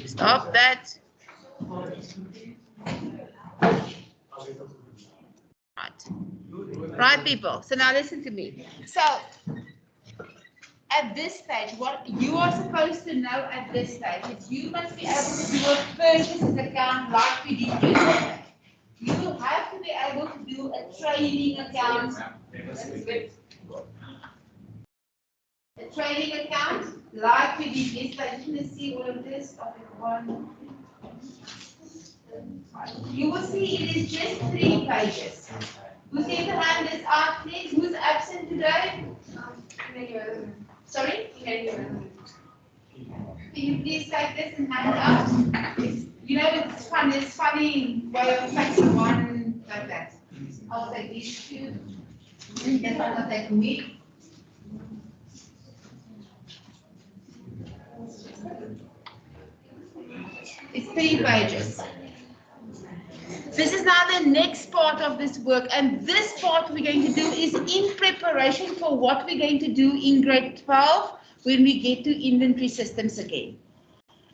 Stop that. Right, people. So now listen to me. So at this stage, what you are supposed to know at this stage is you must be able to do a purchases account like we did yesterday. You have to be able to do a trading account. A trading account like we did yesterday. I just want to see all of this. Topic 1. You will see it is just 3 pages. Who's in the hand is out, please? Who's absent today? Sorry? Can you please take this and hand it out? You know, it's fun. It's funny way of taking one like that. I'll take these 2. This one will take me. It's 3 pages. This is now the next part of this work, and this part we're going to do is in preparation for what we're going to do in grade 12 when we get to inventory systems again.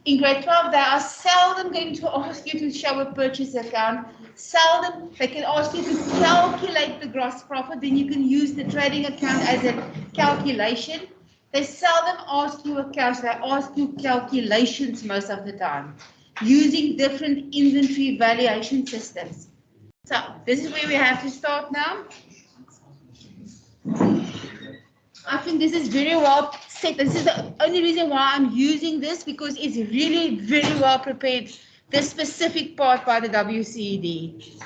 In grade 12, they are seldom going to ask you to show a purchase account. Seldom, they can ask you to calculate the gross profit, then you can use the trading account as a calculation. They seldom ask you accounts, they ask you calculations most of the time, using different inventory valuation systems. So this is where we have to start now. I think this is very well set. This is the only reason why I'm using this, because it's really very well prepared, this specific part by the WCED.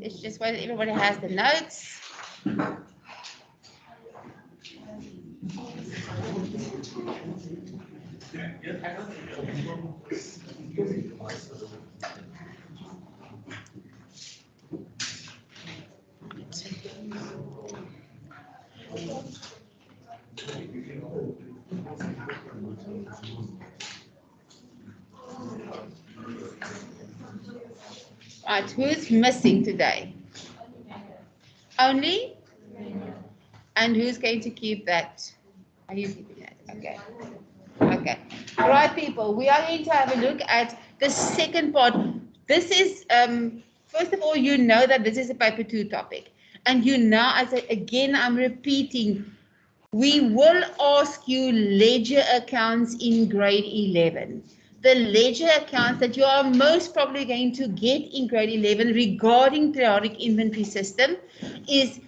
It's just when everybody has the notes. Right, who's missing today? Only? And who's going to keep that? Are you keeping that? Okay. Okay. All right, people, we are going to have a look at the second part. This is, first of all, you know that this is a paper 2 topic. And you know, again, I'm repeating, we will ask you ledger accounts in grade 11. The ledger accounts that you are most probably going to get in grade 11 regarding periodic inventory system is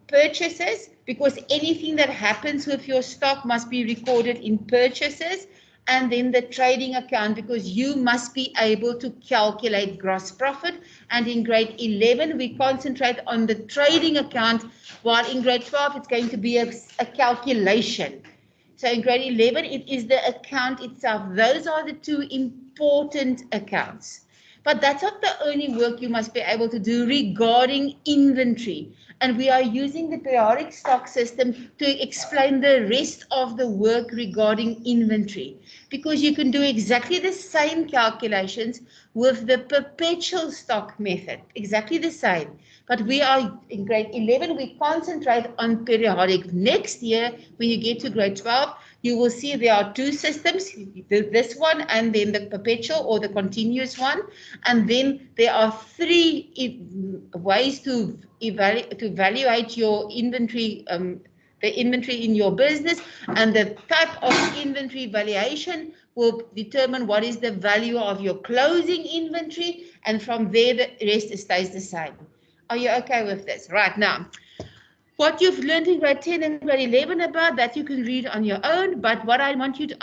purchases, because anything that happens with your stock must be recorded in purchases, and then the trading account, because you must be able to calculate gross profit. And in grade 11, we concentrate on the trading account, while in grade 12, it's going to be a calculation. So in grade 11, it is the account itself. Those are the 2 important accounts. But that's not the only work you must be able to do regarding inventory. And we are using the periodic stock system to explain the rest of the work regarding inventory, because you can do exactly the same calculations with the perpetual stock method, exactly the same. But we are in grade 11, we concentrate on periodic. Next year, when you get to grade 12, you will see there are 2 systems, this one and then the perpetual or the continuous one. And then there are 3 ways to evaluate your inventory, the inventory in your business, and the type of inventory valuation will determine what is the value of your closing inventory, and from there the rest stays the same. Are you okay with this? Right, now, what you've learned in grade 10 and grade 11 about that you can read on your own, but what I want you to,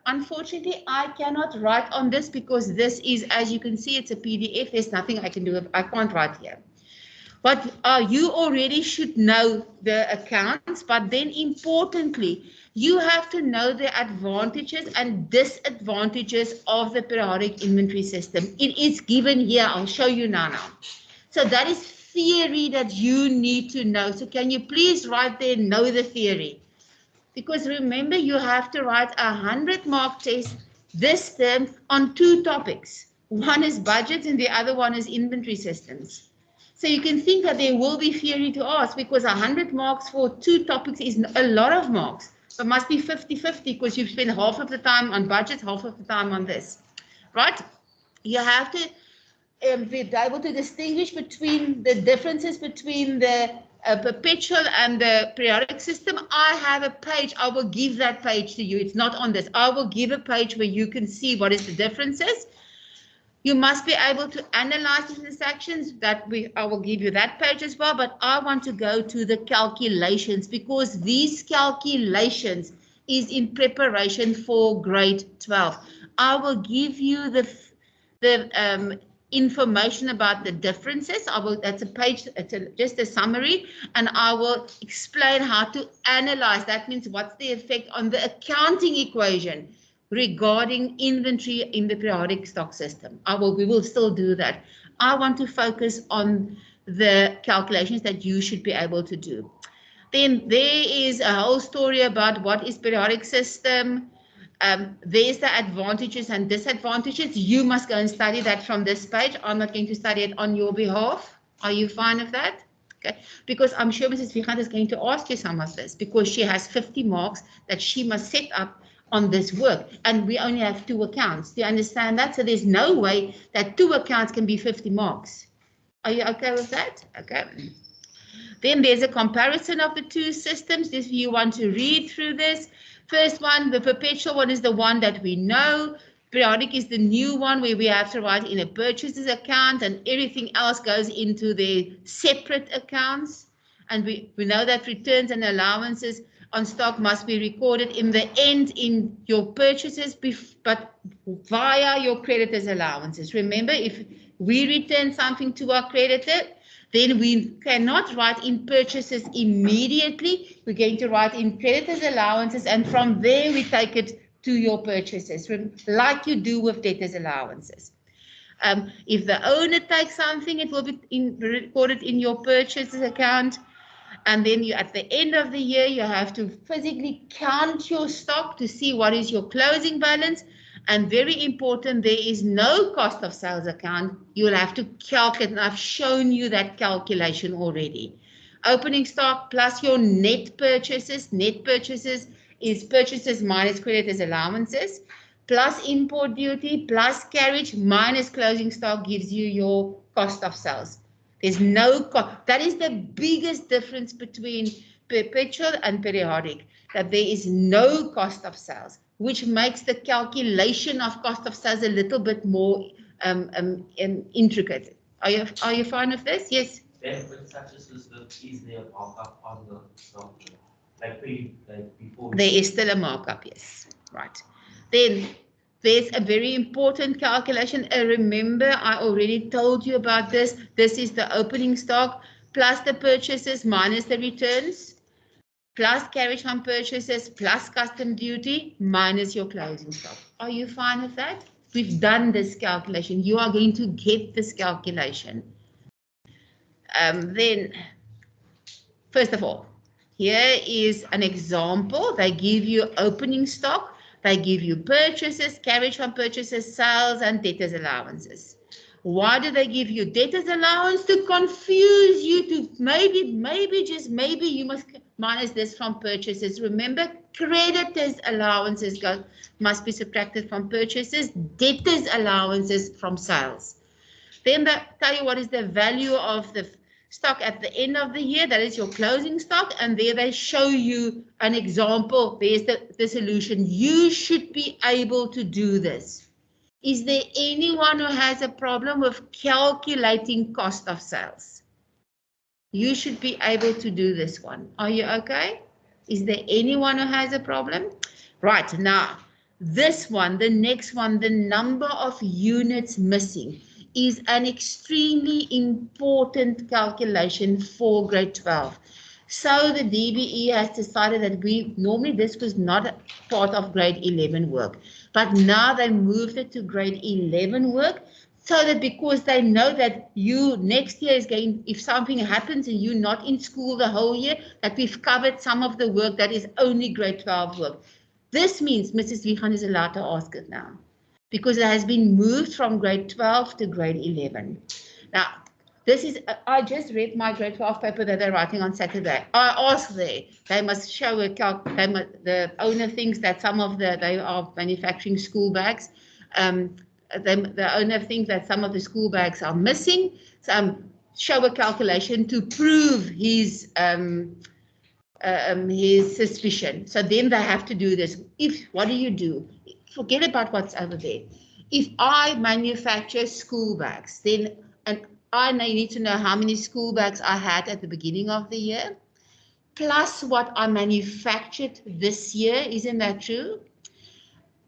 unfortunately, I cannot write on this, because this is, as you can see, it's a PDF. There's nothing I can do. I can't write here. But you already should know the accounts, but then importantly, you have to know the advantages and disadvantages of the periodic inventory system. It is given here. I'll show you now. So that is theory that you need to know. So can you please write there, know the theory? Because remember, you have to write a 100-mark test this term on 2 topics. One is budgets and the other one is inventory systems. So you can think that there will be theory to ask, because 100 marks for 2 topics is a lot of marks. But must be 50-50 because you've spent half of the time on budgets, half of the time on this. Right? You have to be able to distinguish between the differences between the perpetual and the periodic system. I have a page. I will give that page to you. It's not on this. I will give a page where you can see what is the differences. You must be able to analyze the transactions. I will give you that page as well. But I want to go to the calculations, because these calculations is in preparation for grade 12. I will give you the information about the differences. That's a page, just a summary, and I will explain how to analyze. That means what's the effect on the accounting equation regarding inventory in the periodic stock system. We will still do that. I want to focus on the calculations that you should be able to do. Then there is a whole story about what is periodic system. There's the advantages and disadvantages. You must go and study that from this page. I'm not going to study it on your behalf. Are you fine with that? Okay. Because I'm sure Mrs. Vigand is going to ask you some of this, because she has 50 marks that she must set up on this work. And we only have 2 accounts. Do you understand that? So there's no way that 2 accounts can be 50 marks. Are you okay with that? Okay. Then there's a comparison of the 2 systems. If you want to read through this, first one, the perpetual one, is the one that we know. Periodic is the new one where we have to write in a purchases account, and everything else goes into the separate accounts. And we know that returns and allowances on stock must be recorded in the end in your purchases, but via your creditors' allowances. Remember, if we return something to our creditor, then we cannot write in purchases immediately. We're going to write in creditors' allowances, and from there we take it to your purchases, like you do with debtors' allowances. If the owner takes something, it will be recorded in your purchases account. And then at the end of the year, you have to physically count your stock to see what is your closing balance. And very important, there is no cost of sales account. You'll have to calculate, and I've shown you that calculation already. Opening stock plus your net purchases. Net purchases is purchases minus creditors' allowances, plus import duty, plus carriage, minus closing stock gives you your cost of sales. There's no cost. That is the biggest difference between perpetual and periodic, that there is no cost of sales, which makes the calculation of cost of sales a little bit more intricate. Are you fine with this? Yes. Then with such a system, is there a markup on the stock? Like before? There is still a markup, yes. Right. Then there's a very important calculation. Remember, I already told you about this. This is the opening stock plus the purchases minus the returns, plus carriage on purchases, plus custom duty, minus your closing stock. Are you fine with that? We've done this calculation. You are going to get this calculation. Then, first of all, here is an example. They give you opening stock. They give you purchases, carriage on purchases, sales, and debtors allowances. Why do they give you debtors allowance? To confuse you, to maybe, just maybe you must minus this from purchases. Remember, creditors allowances must be subtracted from purchases, debtors allowances from sales. Then they tell you what is the value of the stock at the end of the year. That is your closing stock, and there they show you an example. There's the solution. You should be able to do this. Is there anyone who has a problem with calculating cost of sales? You should be able to do this one. Are you okay? Is there anyone who has a problem? Right, now, this one, the next one, the number of units missing is an extremely important calculation for grade 12. So the DBE has decided that normally this was not part of grade 11 work, but now they moved it to grade 11 work, so that because they know that you next year is going, if something happens and you're not in school the whole year, that we've covered some of the work that is only grade 12 work. This means Mrs. Vigand is allowed to ask it now. because it has been moved from grade 12 to grade 11. Now, this is, I just read my grade 12 paper that they're writing on Saturday. I asked they must show a the owner thinks that they are manufacturing school bags. The owner thinks that some of the school bags are missing. So show a calculation to prove his suspicion. So then they have to do this. What do? Forget about what's over there. If I manufacture school bags, then I need to know how many school bags I had at the beginning of the year, plus what I manufactured this year. Isn't that true?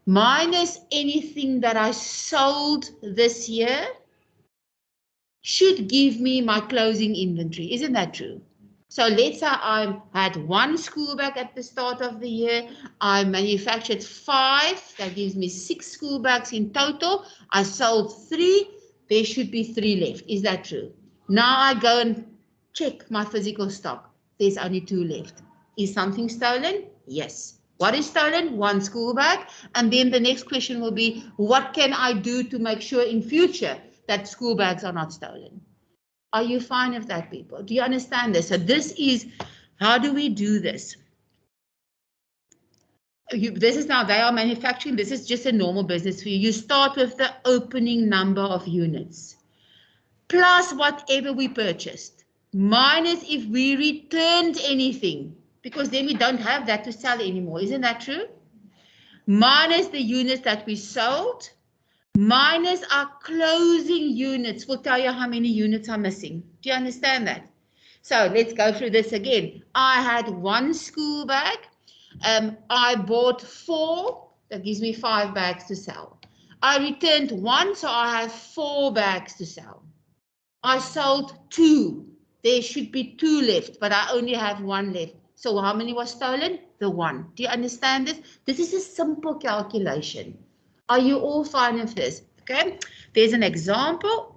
Minus anything that I sold this year should give me my closing inventory. Isn't that true? So let's say I had one school bag at the start of the year. I manufactured 5. That gives me 6 school bags in total. I sold 3. There should be 3 left. Is that true? Now I go and check my physical stock. There's only 2 left. Is something stolen? Yes. What is stolen? 1 school bag. And then the next question will be, what can I do to make sure in future that school bags are not stolen? Are you fine with that, people? Do you understand this? So this is, how do we do this? This is now, they are manufacturing. This is just a normal business for you. You start with the opening number of units, plus whatever we purchased, minus if we returned anything, because then we don't have that to sell anymore. Isn't that true? Minus the units that we sold, minus our closing units will tell you how many units are missing. Do you understand that? So let's go through this again. I had 1 school bag. I bought 4. That gives me 5 bags to sell. I returned 1, so I have 4 bags to sell. I sold 2. There should be 2 left, but I only have 1 left. So how many was stolen? The 1. Do you understand this? This is a simple calculation. Are you all fine with this? Okay, there's an example.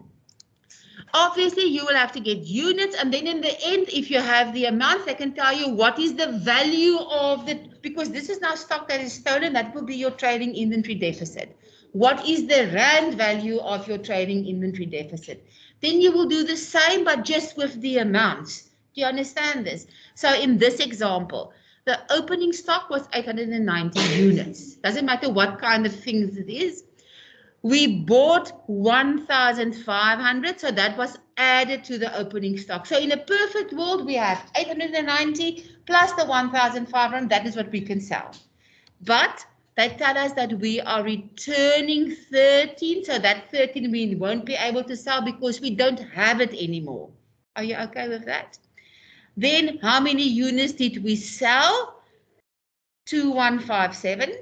Obviously, you will have to get units, and then in the end, if you have the amounts, they can tell you what is the value of the, because this is now stock that is stolen, that will be your trading inventory deficit. What is the rand value of your trading inventory deficit? Then you will do the same, but just with the amounts. Do you understand this? So in this example, the opening stock was 890 units. Doesn't matter what kind of things it is. We bought 1,500, so that was added to the opening stock. So in a perfect world, we have 890 plus the 1,500. That is what we can sell. But they tell us that we are returning 13, so that 13 we won't be able to sell because we don't have it anymore. Are you okay with that? Then how many units did we sell? 2157.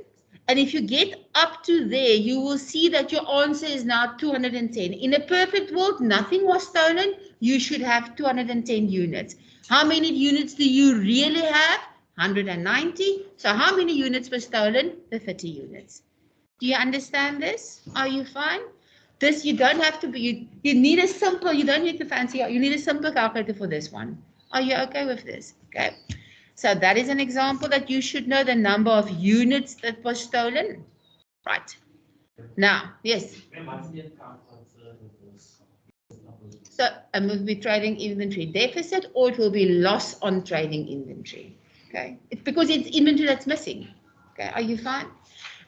And if you get up to there, you will see that your answer is now 210. In a perfect world, nothing was stolen. You should have 210 units. How many units do you really have? 190. So how many units were stolen? The 30 units. Do you understand this? Are you fine? This, you don't have to be, you need a simple, you don't need to fancy, you need a simple calculator for this one. Are you okay with this? Okay. So that is an example that you should know the number of units that was stolen. Right. Now, yes. So it will be trading inventory deficit, or it will be loss on trading inventory. Okay. It's because it's inventory that's missing. Okay. Are you fine?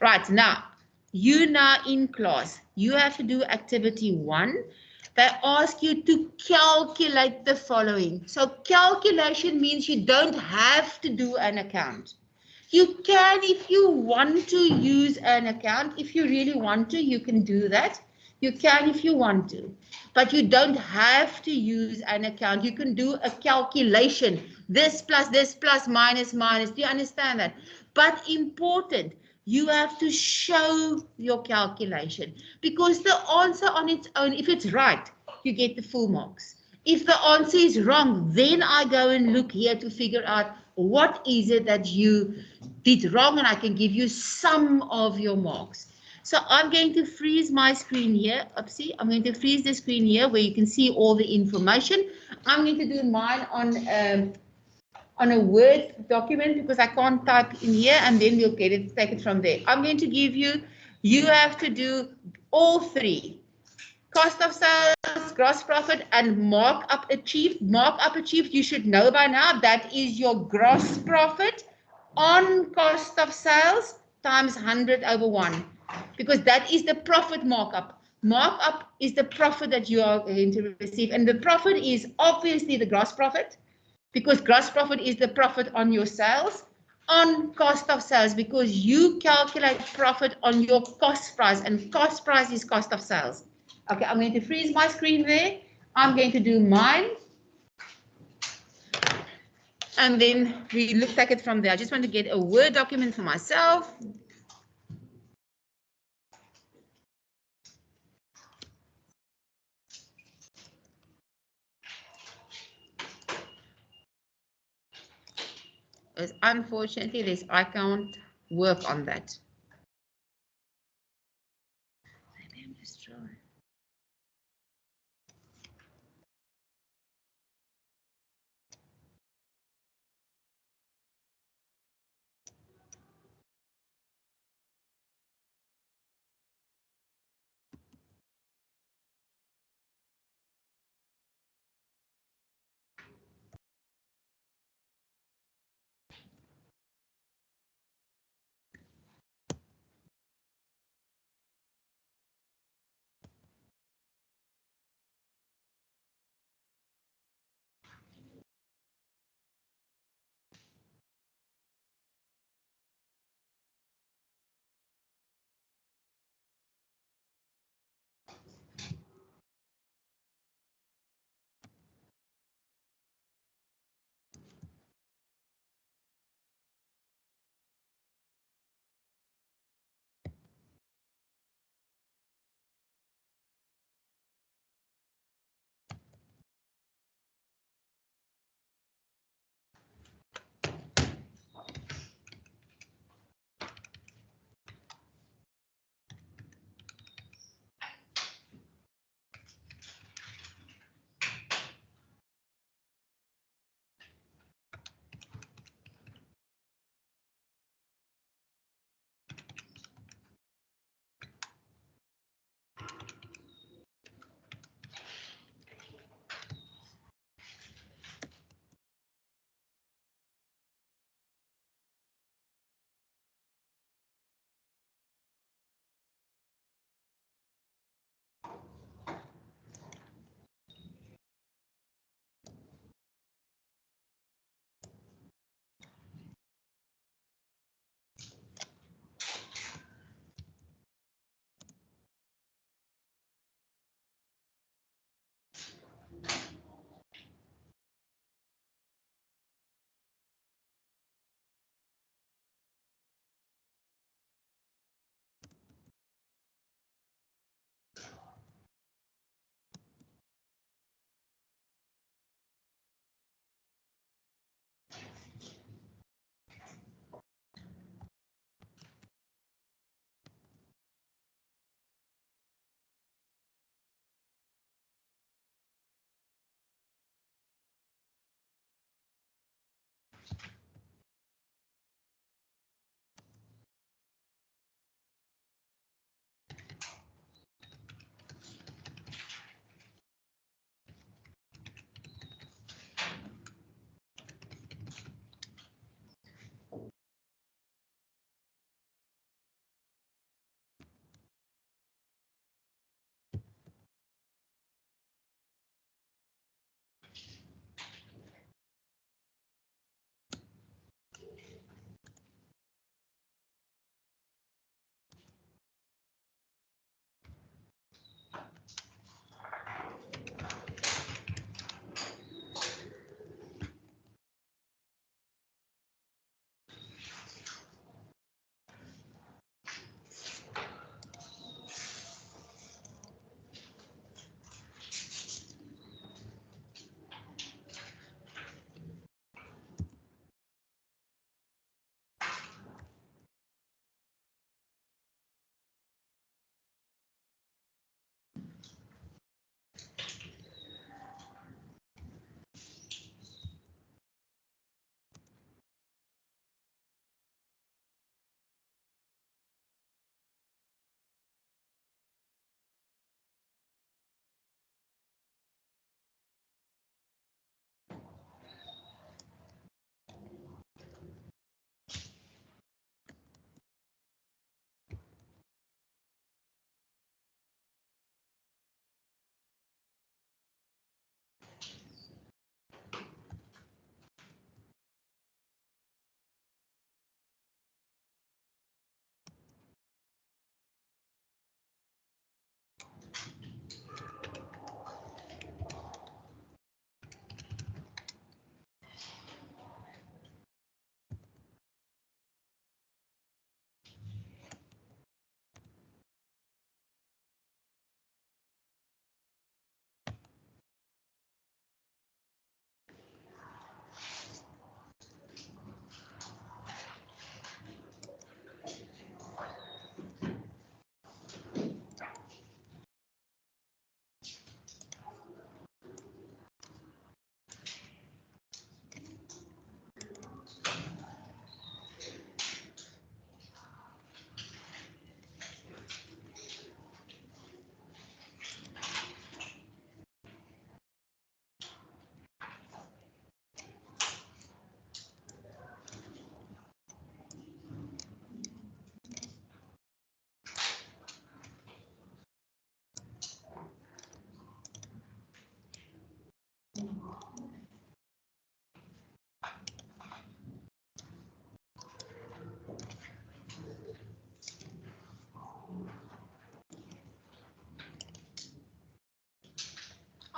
Right. Now, you now in class, you have to do activity 1. They ask you to calculate the following. So calculation means you don't have to do an account. You can, if you want to, use an account. If you really want to, you can do that. You can if you want to, but you don't have to use an account. You can do a calculation. This plus minus. Do you understand that? But important, you have to show your calculation, because the answer on its own, if it's right, you get the full marks. If the answer is wrong, then I go and look here to figure out what is it that you did wrong, and I can give you some of your marks. So I'm going to freeze my screen here. Oopsie, I'm going to freeze the screen here where you can see all the information. I'm going to do mine on a Word document because I can't type in here, and then we'll take it from there. I'm going to give you You have to do all three. Cost of sales, gross profit, and markup achieved. Markup achieved, you should know by now, that is your gross profit on cost of sales times 100 over 1. Because that is the profit markup. Markup is the profit that you are going to receive. And the profit is obviously the gross profit, because gross profit is the profit on your sales, on cost of sales, because you calculate profit on your cost price, and cost price is cost of sales. Okay, I'm going to freeze my screen there. I'm going to do mine. And then we look at it from there. I just want to get a Word document for myself. Because unfortunately, I can't work on that. Maybe I'm just trying.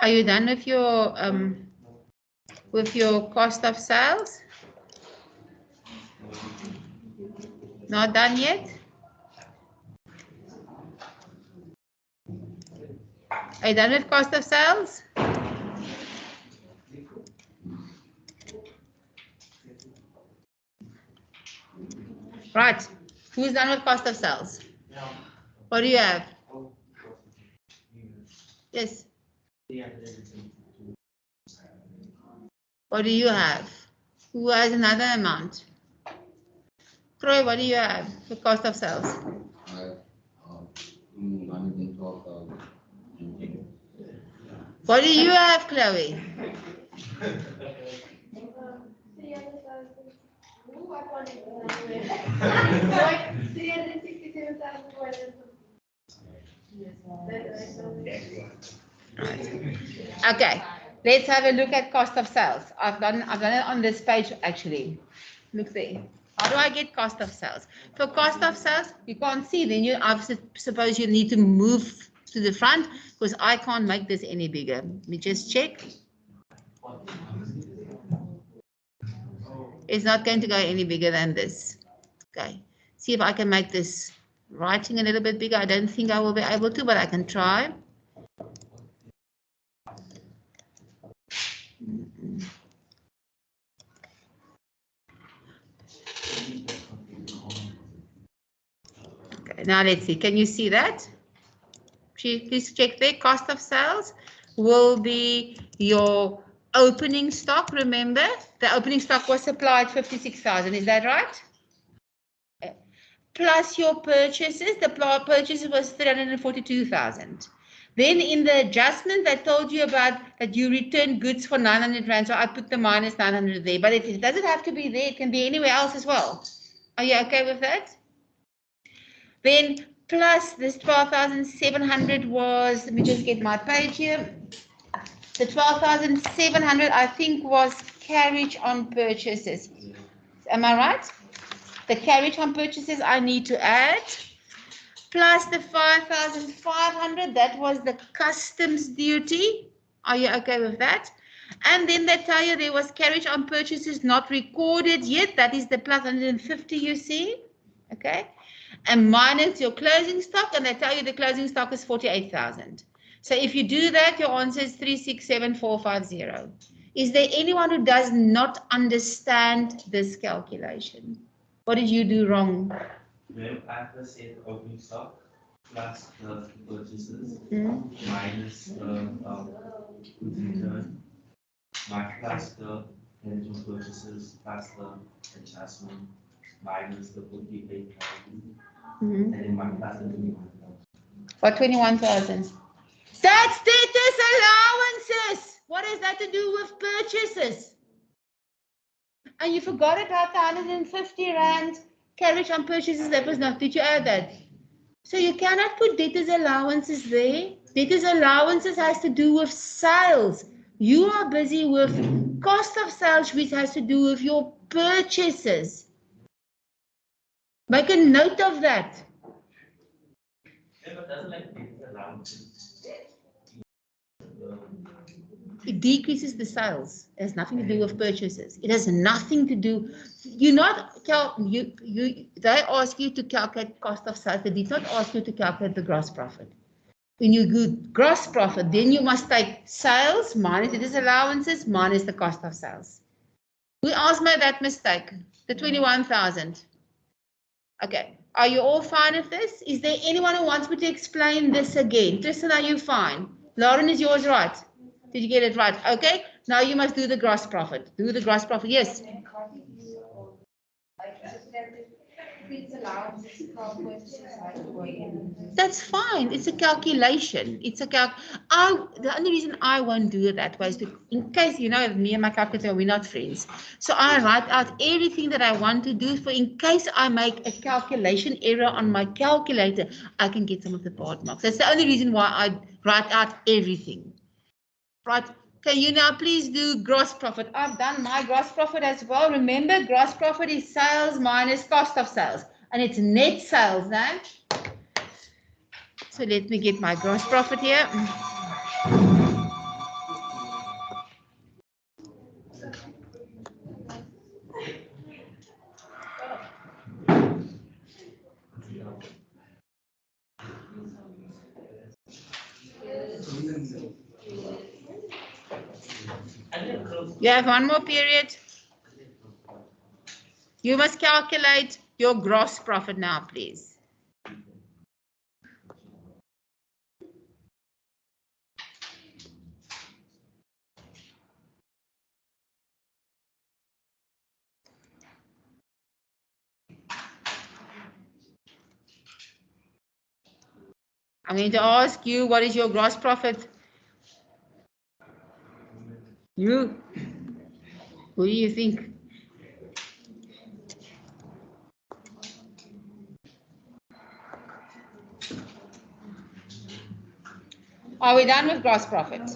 Are you done with your cost of sales? Not done yet? Are you done with cost of sales? Right. Who's done with cost of sales? What do you have? Yes. What do you have? Who has another amount? Troy, what do you have for cost of sales? I have 112,000. What do you have, Chloe? Okay, let's have a look at cost of sales. I've done it on this page actually. Look there. How do I get cost of sales? For cost of sales, you can't see. Then I suppose you need to move to the front because I can't make this any bigger. Let me just check. It's not going to go any bigger than this. Okay. See if I can make this writing a little bit bigger. I don't think I will be able to, but I can try. Okay, now let's see. Can you see that? Please check there. Cost of sales will be your opening stock. Remember, the opening stock was supplied 56,000. Is that right? Plus your purchases. The purchases was 342,000. Then in the adjustment, I told you about that you return goods for 900 rand. So I put the minus 900 there. But if it doesn't have to be there, it can be anywhere else as well. Are you okay with that? Then plus this 12,700 was, let me just get my page here. The 12,700 I think was carriage on purchases. Am I right? The carriage on purchases I need to add. Plus the 5,500, that was the customs duty. Are you okay with that? And then they tell you there was carriage on purchases not recorded yet. That is the plus 150 you see. Okay. And minus your closing stock, and they tell you the closing stock is 48,000. So if you do that, your answer is 367,450. Is there anyone who does not understand this calculation? What did you do wrong? Well, after said opening stock plus the purchases minus the goods return plus the energy purchases plus the adjustment minus the 48,000 and then plus the 21,000. What 21,000? That's status allowances. What has that to do with purchases? And you forgot about the 150 rand carriage on purchases. That was not. Did you add that? So you cannot put debtors allowances there. Debtors allowances has to do with sales. You are busy with cost of sales, which has to do with your purchases. Make a note of that. It decreases the sales. It has nothing to do with purchases. It has nothing to do. They ask you to calculate cost of sales. They did not ask you to calculate the gross profit. When you do gross profit, then you must take sales minus it is allowances minus the cost of sales. Who else made that mistake? The 21,000. Okay. Are you all fine with this? Is there anyone who wants me to explain this again? Tristan, are you fine? Lauren, is yours right? Did you get it right? Okay. Now you must do the gross profit. Do the gross profit. Yes. That's fine. It's a calculation. It's a the only reason I won't do it that way is in case, me and my calculator, we're not friends. So I write out everything that I want to do for in case I make a calculation error on my calculator, I can get some of the part marks. That's the only reason why I write out everything. Right. Can you now please do gross profit? I've done my gross profit as well. Remember, gross profit is sales minus cost of sales. And it's net sales now. So let me get my gross profit here. You have one more period. You must calculate your gross profit now, please. I'm going to ask you, what is your gross profit? You? Who do you think? Are we done with gross profit?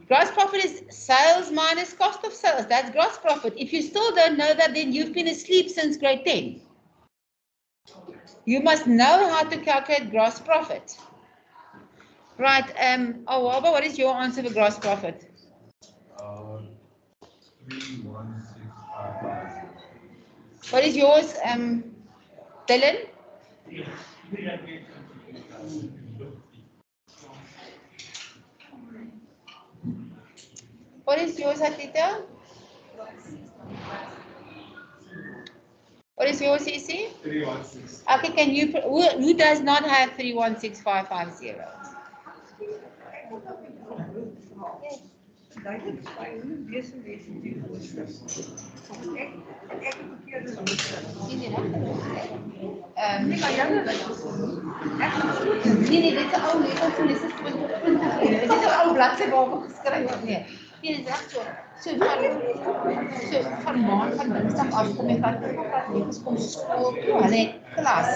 Gross profit is sales minus cost of sales. That's gross profit. If you still don't know that, then you've been asleep since grade 10. You must know how to calculate gross profit. Right. Oh, Waba, what is your answer for gross profit? 31655. What is yours, Dylan? What is yours, Hatita? What is yours, CC? 316. Okay, can you, who does not have 316550? Nee, dit is ou nie, ons lees dit 20 hier. Dit is 'n ou bladsy waarop ek geskryf het. Nee, dit is reg so. So van maand van Dinsdag af kom ek van kom skool toe. Hulle het klas.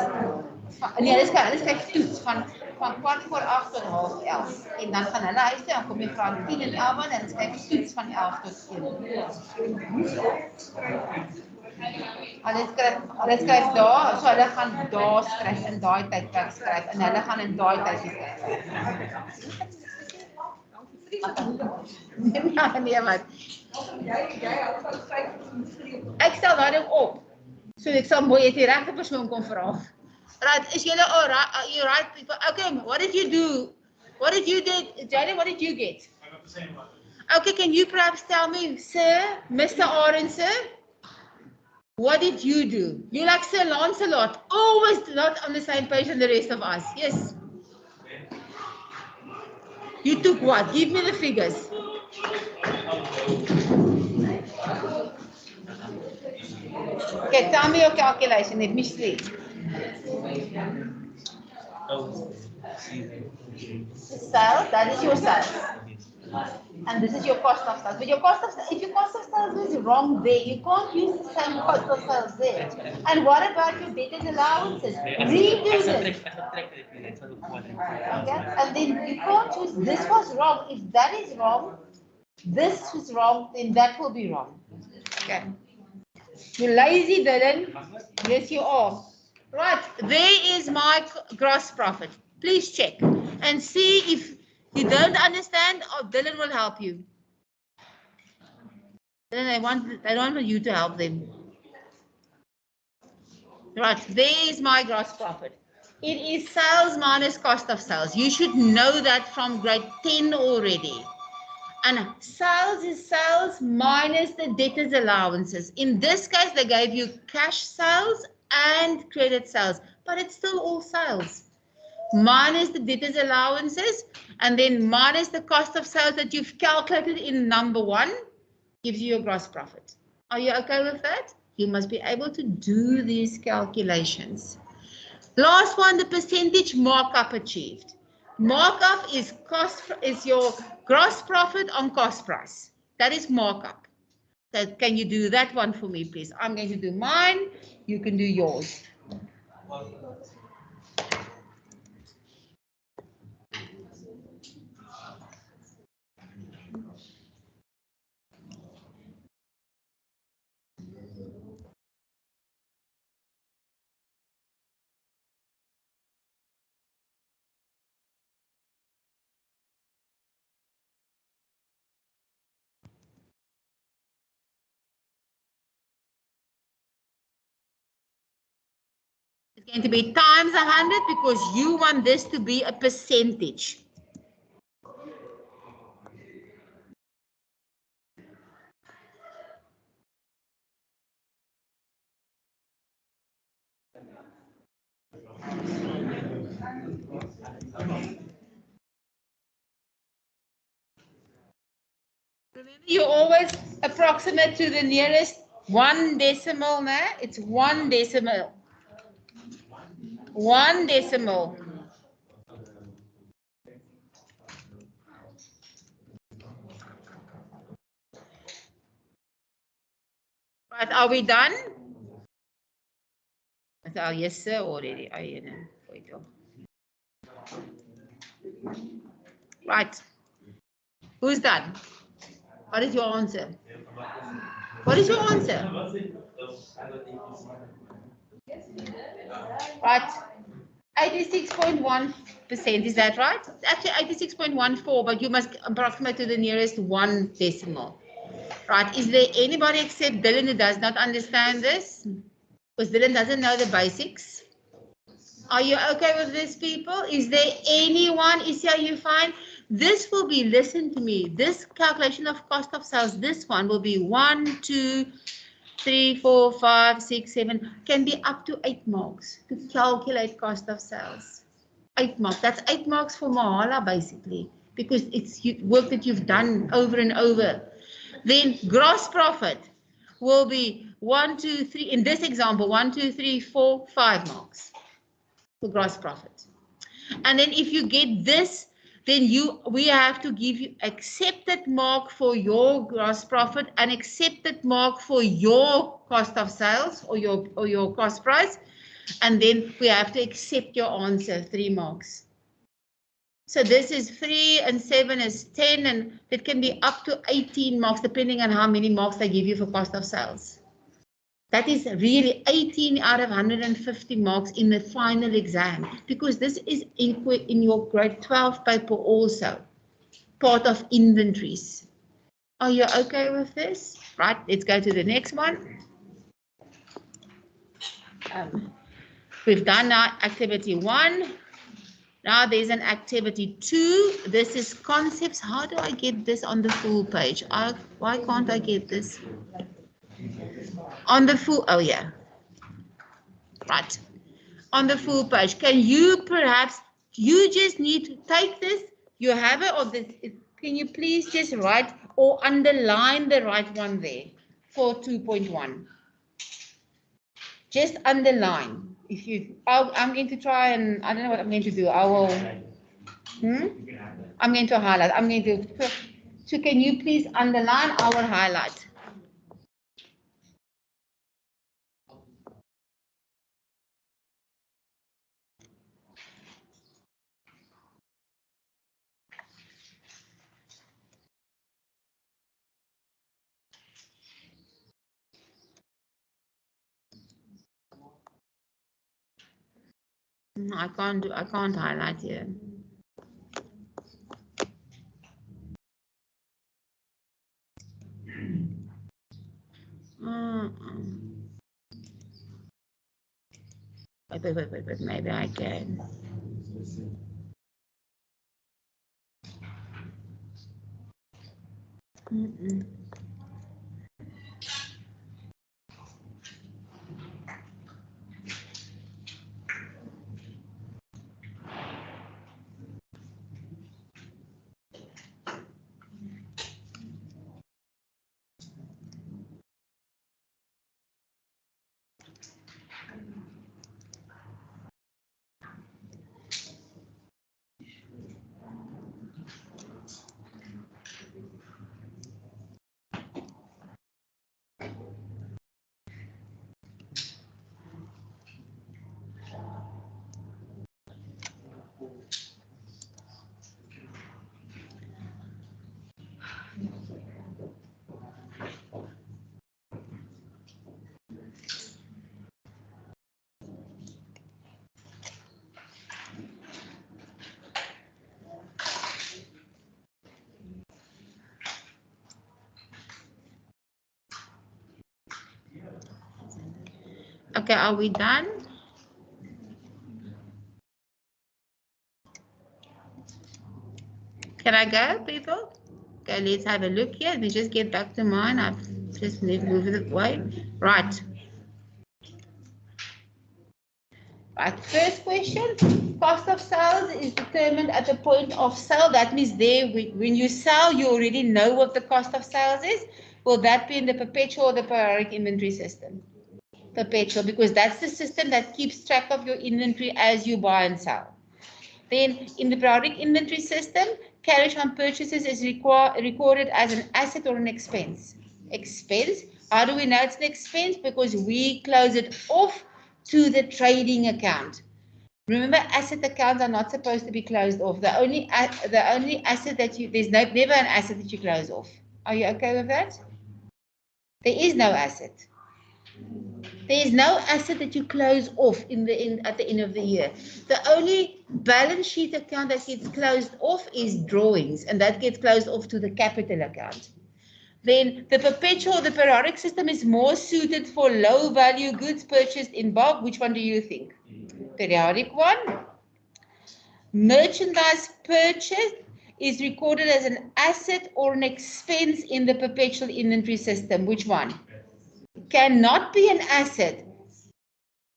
Nee, hulle skryf toets van 8:15 tot 11:30. En dan gaan hulle huis toe, dan kom jy van 10 en 11 en dan skryf jy toets van 11 tot 1. Hulle skryf daar, so hulle gaan daar skryf in daai tydperk skryf en hulle gaan in daai tyd skryf. Nee, wat? Ek stel daai ding op. So ek sal mooi die regte persoon kom vra. Right, is julle all right? You right people? Okay, what did you do? What did you did? Jayden, what did you get? I got the same one. Okay, can you perhaps tell me, sir, Mr. Oren, sir? What did you do? You like Sir Lancelot, always not on the same page as the rest of us. Yes. You took what? Give me the figures. Okay, tell me your calculation. Let me see. Sales, that is your sales. And this is your cost of sales. But your cost of sales, if your cost of sales is wrong there, you can't use the same cost of sales there. And what about your debtors allowances? Redo this. Okay? And then you can't use this was wrong. If that is wrong, this is wrong, then that will be wrong. Okay. You lazy Dylan. Yes, you are. Right, there is my gross profit. Please check and see if you don't understand, or Dylan will help you. Then I don't want you to help them. Right, there is my gross profit. It is sales minus cost of sales. You should know that from grade 10 already. And sales is sales minus the debtors allowances. In this case, they gave you cash sales and credit sales, but it's still all sales. Minus the debtors allowances, and then minus the cost of sales that you've calculated in number 1, gives you your gross profit. Are you okay with that? You must be able to do these calculations. Last one, the percentage markup achieved. Markup is your gross profit on cost price. That is markup. So can you do that one for me, please? I'm going to do mine. You can do yours. It's going to be times 100 because you want this to be a percentage. Remember, you always approximate to the nearest one decimal, nah? It's one decimal. One decimal. Right, are we done? Oh, yes, sir, already. Oh, you know. Wait. Right. Who's done? What is your answer? What is your answer? Right. 86.1%, is that right? Actually 86.14, but you must approximate to the nearest one decimal. Right. Is there anybody except Dylan who does not understand this? Because Dylan doesn't know the basics. Are you okay with this, people? Is there anyone? Is here you find? This will be, listen to me, this calculation of cost of sales, this one will be 1, 2, 3, 4, 5, 6, 7, can be up to 8 marks to calculate cost of sales. 8 marks. That's 8 marks for Mahala, basically, because it's work that you've done over and over. Then gross profit will be 1, 2, 3, in this example, 1, 2, 3, 4, 5 marks for gross profit. And then if you get this, then we have to give you accepted mark for your gross profit and accepted mark for your cost of sales or your cost price. And then we have to accept your answer, 3 marks. So this is 3 and 7 is 10, and it can be up to 18 marks depending on how many marks they give you for cost of sales. That is really 18 out of 150 marks in the final exam, because this is in your grade 12 paper also, part of inventories. Are you okay with this? Right, let's go to the next one. We've done now activity 1. Now there's an activity 2. This is concepts. How do I get this on the full page? Why can't I get this? On the full, oh yeah. Right. On the full page. Can you perhaps, you just need to take this, you have it, or this, can you please just write or underline the right one there for 2.1? Just underline. If you, I'm going to try and, I don't know what I'm going to do. I will, I'm going to highlight. I'm going to, so can you please underline? I will highlight. I can't highlight here. Wait, maybe I can. Okay, are we done? Can I go, people? Okay, let's have a look here. Let me just get back to mine. I've just moved it away. Right. Right, first question, cost of sales is determined at the point of sale. That means there, when you sell, you already know what the cost of sales is. Will that be in the perpetual or the periodic inventory system? Perpetual, because that's the system that keeps track of your inventory as you buy and sell. Then in the periodic inventory system, carriage on purchases is recorded as an asset or an expense. Expense, how do we know it's an expense? Because we close it off to the trading account. Remember, asset accounts are not supposed to be closed off. The only asset that there's never an asset that you close off. Are you okay with that? There is no asset. There is no asset that you close off at the end of the year. The only balance sheet account that gets closed off is drawings, and that gets closed off to the capital account. Then the perpetual, the periodic system is more suited for low value goods purchased in bulk. Which one do you think? Periodic one. Merchandise purchased is recorded as an asset or an expense in the perpetual inventory system. Which one? Cannot be an asset.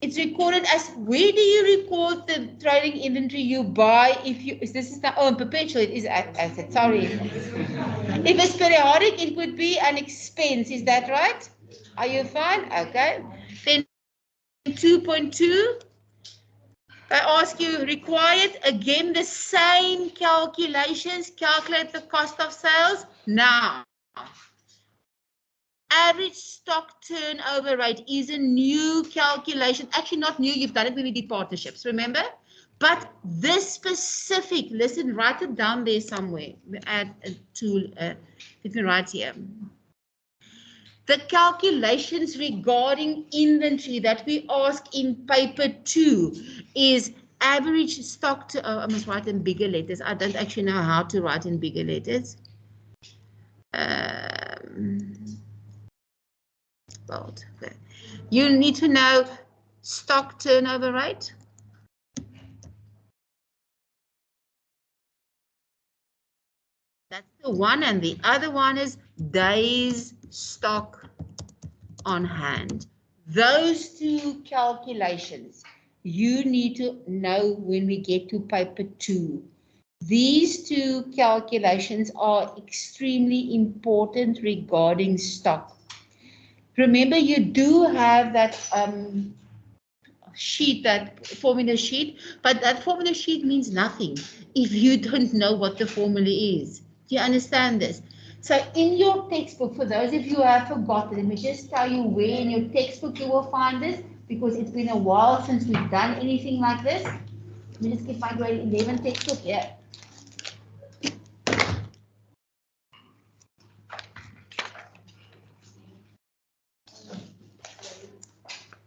It's recorded as, where do you record the trading inventory you buy? This is not, oh, perpetual, it is asset, sorry. If it's periodic, it would be an expense, is that right? Are you fine? Okay. Then 2.2, I ask you, required, again the same calculations, calculate the cost of sales. Now, average stock turnover rate is a new calculation. Actually, not new. You've done it when we did partnerships, remember? But this specific, listen, write it down there somewhere. Add a tool. Let me write here. The calculations regarding inventory that we ask in paper 2 is average stock to. Oh, I must write in bigger letters. I don't actually know how to write in bigger letters. Bold. Okay. You need to know stock turnover rate. That's the one, and the other one is days stock on hand. Those two calculations you need to know when we get to paper 2. These two calculations are extremely important regarding stock. Remember, you do have that sheet, that formula sheet, but that formula sheet means nothing if you don't know what the formula is. Do you understand this? So in your textbook, for those of you who have forgotten, let me just tell you where in your textbook you will find this, because it's been a while since we've done anything like this. Let me just get my grade 11 textbook here.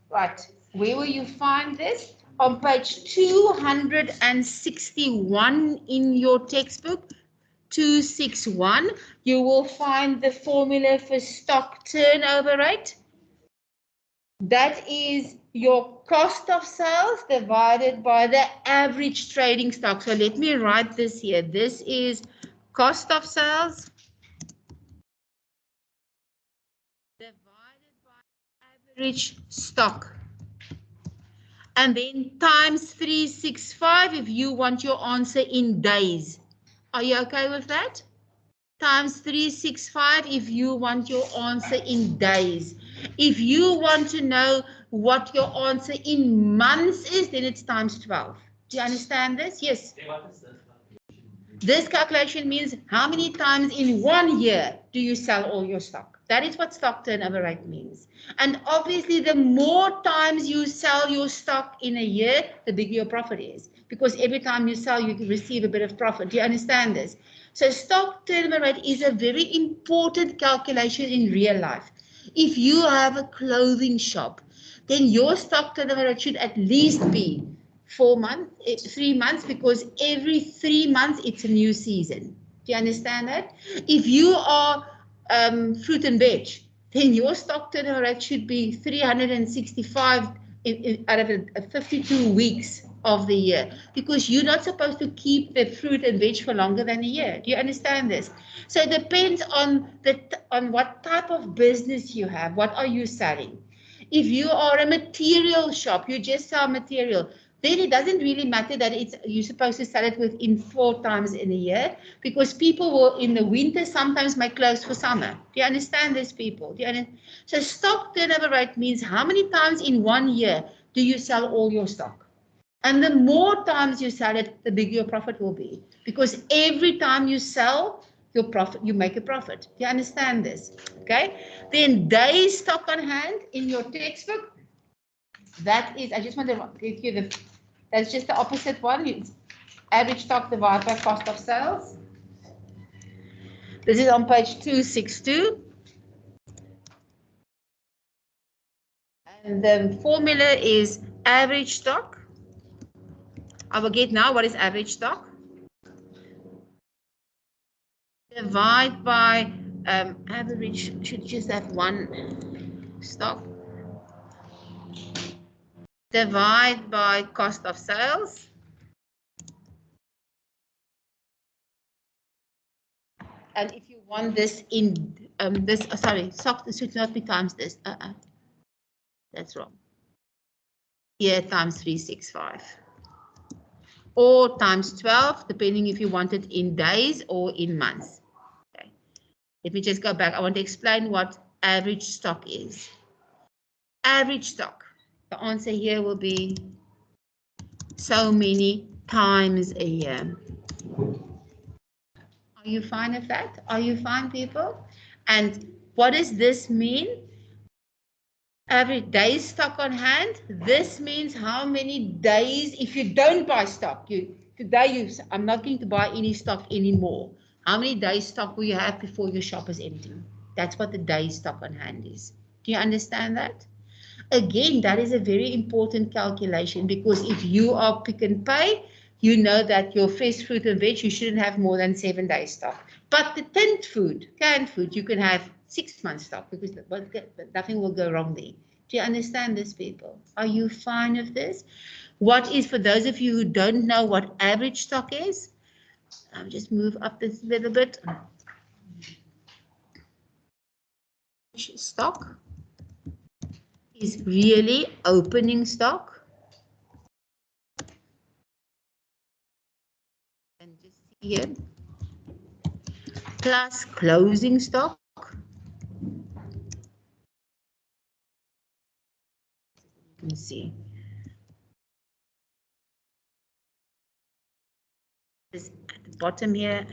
Right, where will you find this? On page 261 in your textbook, 261, you will find the formula for stock turnover rate. That is your cost of sales divided by the average trading stock. So let me write this here. This is cost of sales divided by average stock. And then times 365 if you want your answer in days. Are you okay with that? Times 365 if you want your answer in days. If you want to know what your answer in months is, then it's times 12. Do you understand this? Yes. This calculation means how many times in 1 year do you sell all your stock. That is what stock turnover rate means. And obviously, the more times you sell your stock in a year, the bigger your profit is. Because every time you sell, you receive a bit of profit. Do you understand this? So stock turnover rate is a very important calculation in real life. If you have a clothing shop, then your stock turnover rate should at least be 3 months, because every 3 months it's a new season. Do you understand that? If you are fruit and veg, then your stock turnover rate should be 365 out of 52 weeks of the year, because you're not supposed to keep the fruit and veg for longer than a year. Do you understand this? So it depends on what type of business you have. What are you selling? If you are a material shop, you just sell material, then it doesn't really matter that you're supposed to sell it within 4 times in a year, because people will in the winter sometimes make clothes for summer. Do you understand this, people? Do you understand? So stock turnover rate means how many times in 1 year do you sell all your stock? And the more times you sell it, the bigger your profit will be. Because every time you sell your profit, you make a profit. Do you understand this? Okay. Then days stock on hand in your textbook. That is, I just want to give you that's just the opposite one. It's average stock divided by cost of sales. This is on page 262. And the formula is average stock. I will get now what is average stock. Divide by average, should just have one stock. Divide by cost of sales. And if you want this in stock should not be times this. That's wrong. Here times 365. Or times 12, depending if you want it in days or in months. Okay. Let me just go back. I want to explain what average stock is. Average stock. The answer here will be so many times a year. Are you fine with that? Are you fine, people? And what does this mean? Average days stock on hand. This means how many days, if you don't buy stock, I'm not going to buy any stock anymore. How many days stock will you have before your shop is empty? That's what the days stock on hand is. Do you understand that? Again, that is a very important calculation, because if you are Pick n Pay, you know that your fresh fruit and veg, you shouldn't have more than 7 days stock. But the tinned food, canned food, you can have 6 months stock, because nothing will go wrong there. Do you understand this, people? Are you fine with this? What is, for those of you who don't know what average stock is, I'll just move up this little bit. Stock is really opening stock. And just see here. Plus closing stock. You can see. This at the bottom here.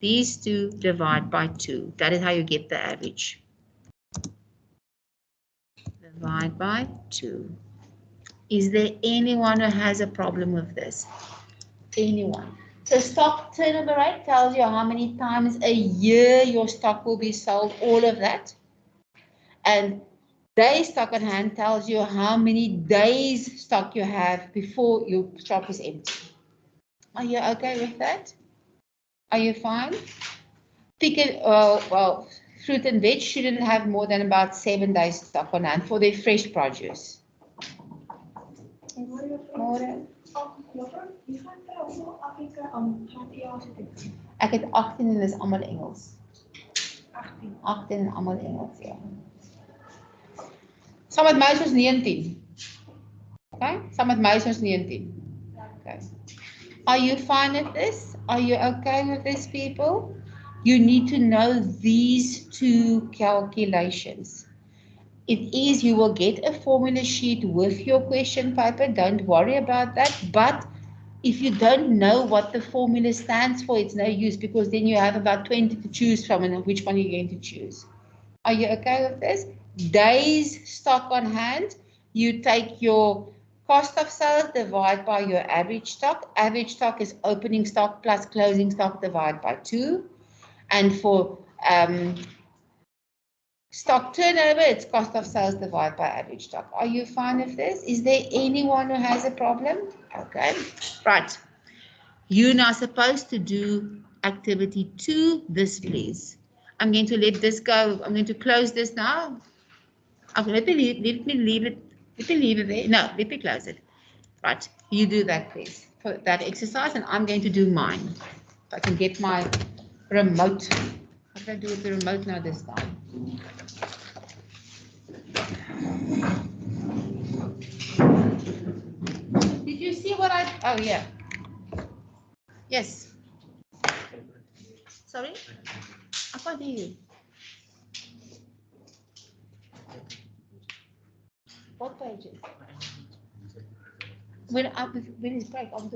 These two divide by 2. That is how you get the average. Divide by 2. Is there anyone who has a problem with this? Anyone? So stock turnover rate tells you how many times a year your stock will be sold, all of that. And days stock on hand tells you how many days stock you have before your shop is empty. Are you okay with that? Are you fine? Well, fruit and veg shouldn't have more than about 7 days stock on hand for their fresh produce. Ek het 18 en dis almal Engels. 18 en almal Engels, ja. Saam met my is ons 19. Okay? Saam met my is ons 19. Okay. Are you fine with this? Are you okay with this, people? You need to know these two calculations. It is, you will get a formula sheet with your question paper. Don't worry about that. But if you don't know what the formula stands for, it's no use, because then you have about 20 to choose from, and which one you're going to choose. Are you okay with this? Days stock on hand. You take your cost of sales, divide by your average stock. Average stock is opening stock plus closing stock, divide by 2. And for stock turnover, it's cost of sales divided by average stock. Are you fine with this? Is there anyone who has a problem? Okay, right. You're now supposed to do activity 2, this please. I'm going to let this go. I'm going to close this now. Okay, let me leave it there. No, let me close it. Right, you do that please, for that exercise, and I'm going to do mine. If I can get my remote. What did I do with the remote now this time? Oh, yeah. Yes. Sorry? I can't hear you. What pages? When it's break, I'm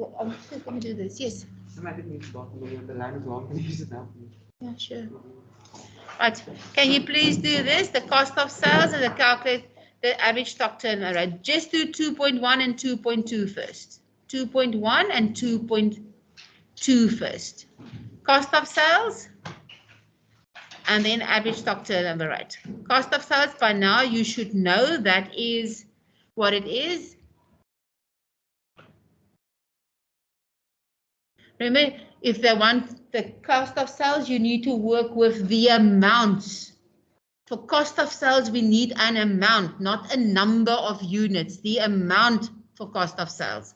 just going to do this. Yes. The line is long. Use it now. Yeah, sure. Right. Can you please do this? The cost of sales and the calculate the average stock turnover rate. Just do 2.1 and 2.2 first. 2.1 and 2.2 first. Cost of sales and then average stock turnover rate. Cost of sales, by now you should know that is what it is. Remember, if they want the cost of sales, you need to work with the amounts. For cost of sales, we need an amount, not a number of units, the amount for cost of sales.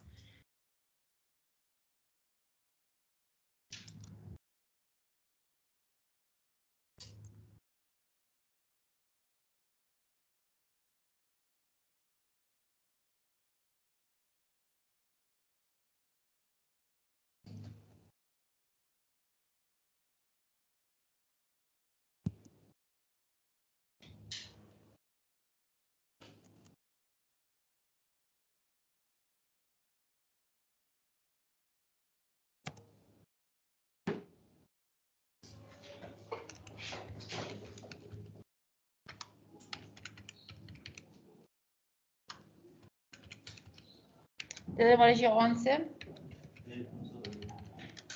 Dylan, what is your answer?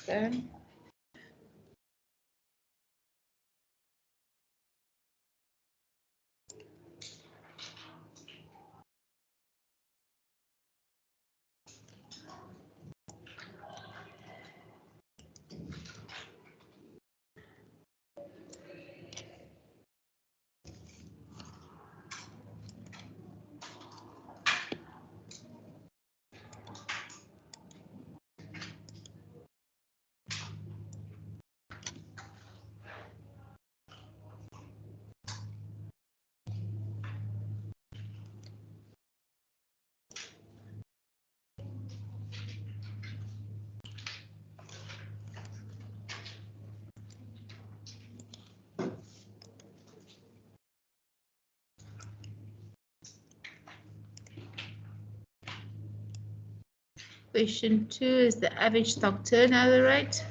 Dylan? Question 2 is the average stock turnover rate.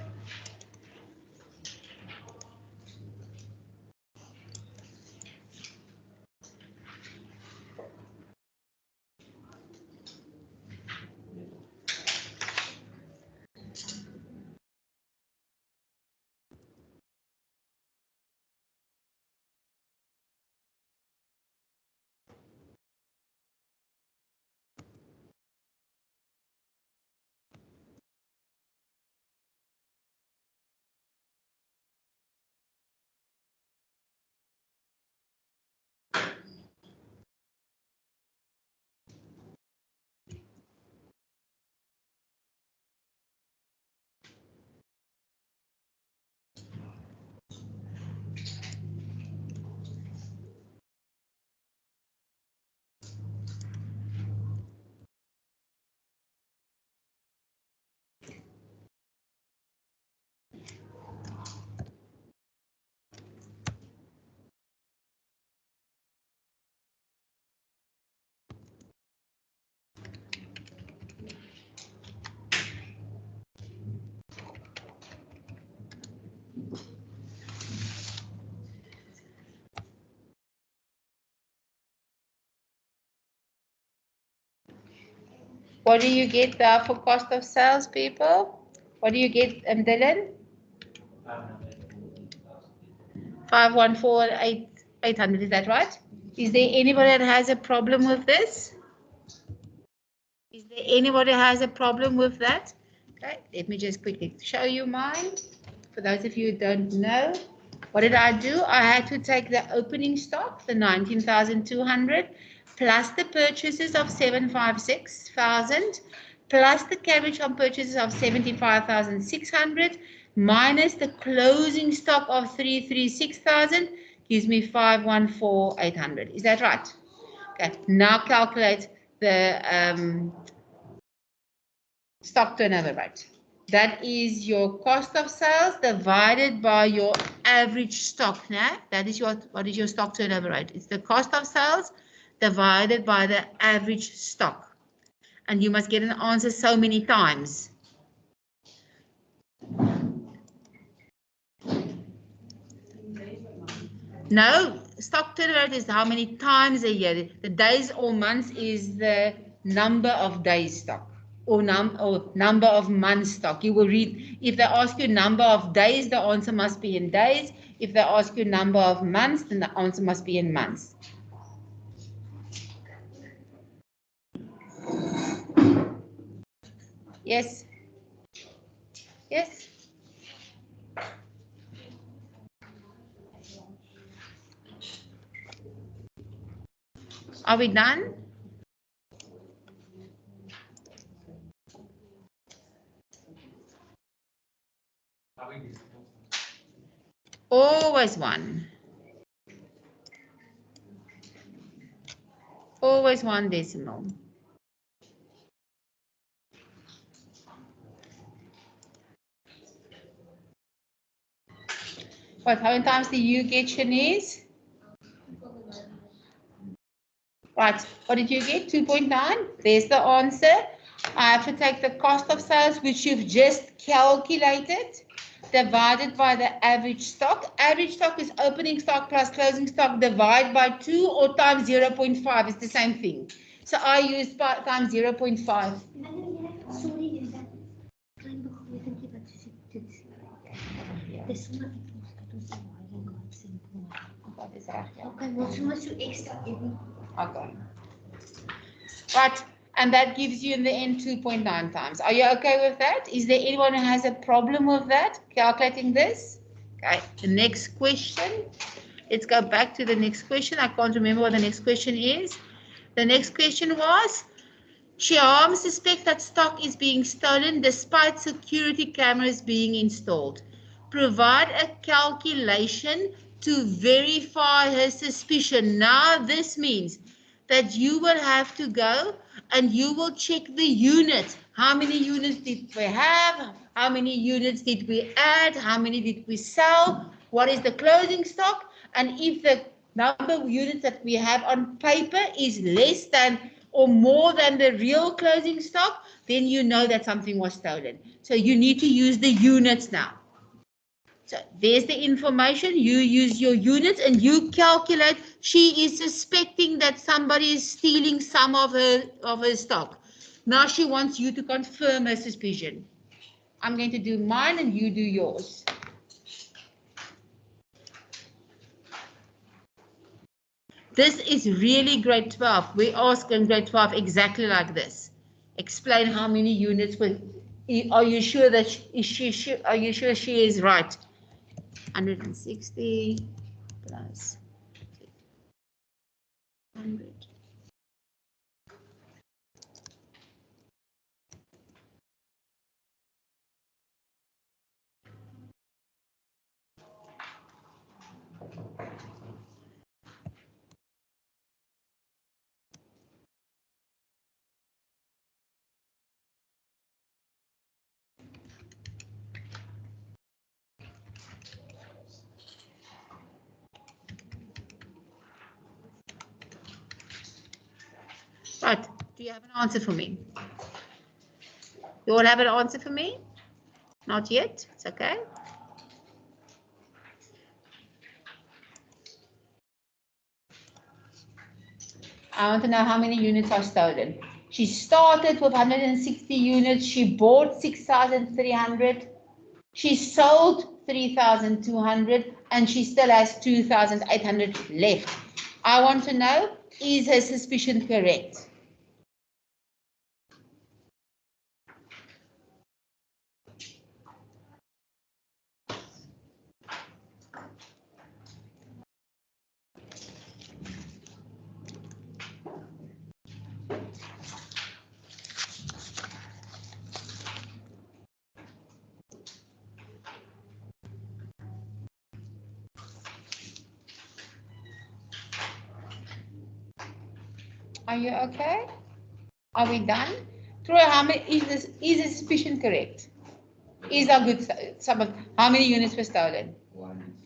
What do you get there for cost of sales, people? What do you get, Dylan? 514,800, is that right? Is there anybody that has a problem with this? Is there anybody that has a problem with that? Okay, let me just quickly show you mine. For those of you who don't know, what did I do? I had to take the opening stock, the 19,200, plus the purchases of 756,000, plus the carriage on purchases of 75,600, minus the closing stock of 336,000, gives me 514,800. Is that right? Okay, now calculate the stock turnover rate. That is your cost of sales divided by your average stock. Now, that is what is your stock turnover rate? It's the cost of sales divided by the average stock. And you must get an answer so many times. No, stock turnover rate is how many times a year. The days or months is the number of days stock or number of months stock. You will read, if they ask you number of days, the answer must be in days. If they ask you number of months, then the answer must be in months. Yes? Yes? Are we done? Always one. Always one decimal. What, how many times do you get, Shanice? Right, what did you get? 2.9. There's the answer. I have to take the cost of sales, which you've just calculated, divided by the average stock. Average stock is opening stock plus closing stock, divide by 2 or times 0.5. It's the same thing. So I used times 0.5. Okay. Right, and that gives you in the end 2.9 times. Are you okay with that? Is there anyone who has a problem with that, calculating this? Okay, the next question. Let's go back to the next question. I can't remember what the next question is. The next question was, Xiaom suspects that stock is being stolen despite security cameras being installed. Provide a calculation to verify her suspicion. Now this means that you will have to go and you will check the units. How many units did we have? How many units did we add? How many did we sell? What is the closing stock? And if the number of units that we have on paper is less than or more than the real closing stock, then you know that something was stolen. So you need to use the units now. So there's the information. You use your units and you calculate. She is suspecting that somebody is stealing some of her stock. Now she wants you to confirm her suspicion. I'm going to do mine and you do yours. This is really grade 12. We ask in grade 12 exactly like this. Explain how many units were. Are you sure that are you sure she is right? 160 plus 100. Right, do you have an answer for me? You all have an answer for me? Not yet, it's okay. I want to know how many units are stolen. She started with 160 units, she bought 6,300, she sold 3,200, and she still has 2,800 left. I want to know, is her suspicion correct? Are you okay? Are we done? Troy, how many is the suspicion correct? Is our good someone? How many units were stolen? 160.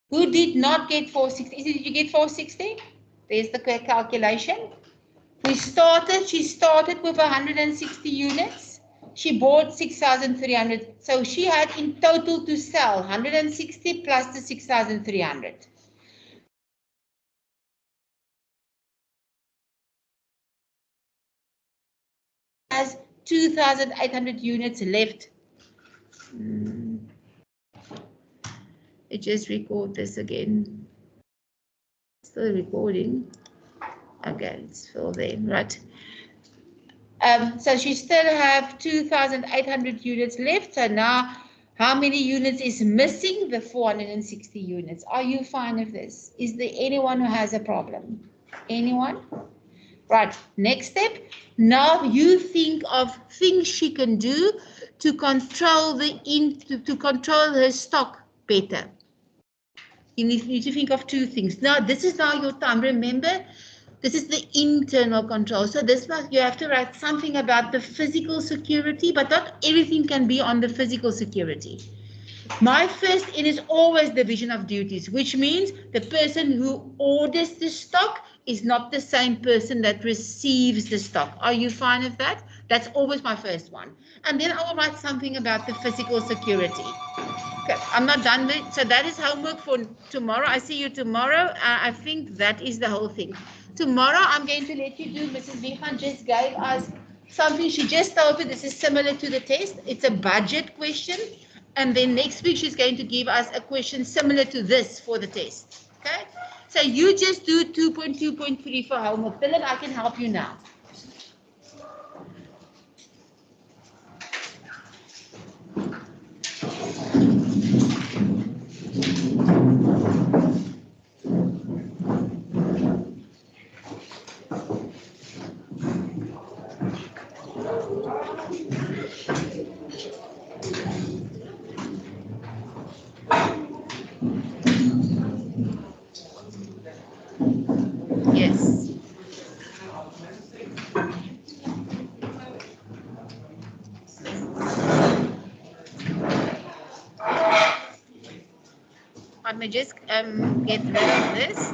Who did not get 460? Did you get 460? There's the calculation. She started with 160 units. She bought 6,300. So she had in total to sell 160 plus the 6,300. Has 2,800 units left. It just record this again. Still recording. Okay, it's still there, right? So she still have 2,800 units left. So now, how many units is missing? The 460 units. Are you fine with this? Is there anyone who has a problem? Anyone? Right. Next step. Now you think of things she can do to control to control her stock better. You need to think of two things. Now, this is now your time. Remember, this is the internal control. So this one, you have to write something about the physical security, but not everything can be on the physical security. My first in is always division of duties, which means the person who orders the stock is not the same person that receives the stock. Are you fine with that? That's always my first one. And then I will write something about the physical security. Okay, I'm not done with it. So that is homework for tomorrow. I see you tomorrow. I think that is the whole thing. Tomorrow I'm going to let you do, Mrs. Vihan just gave us something she just told me. This is similar to the test. It's a budget question. And then next week she's going to give us a question similar to this for the test. Okay? So you just do 2.2.3 for homework. Philip, I can help you now. Yes. Let me just get rid of this.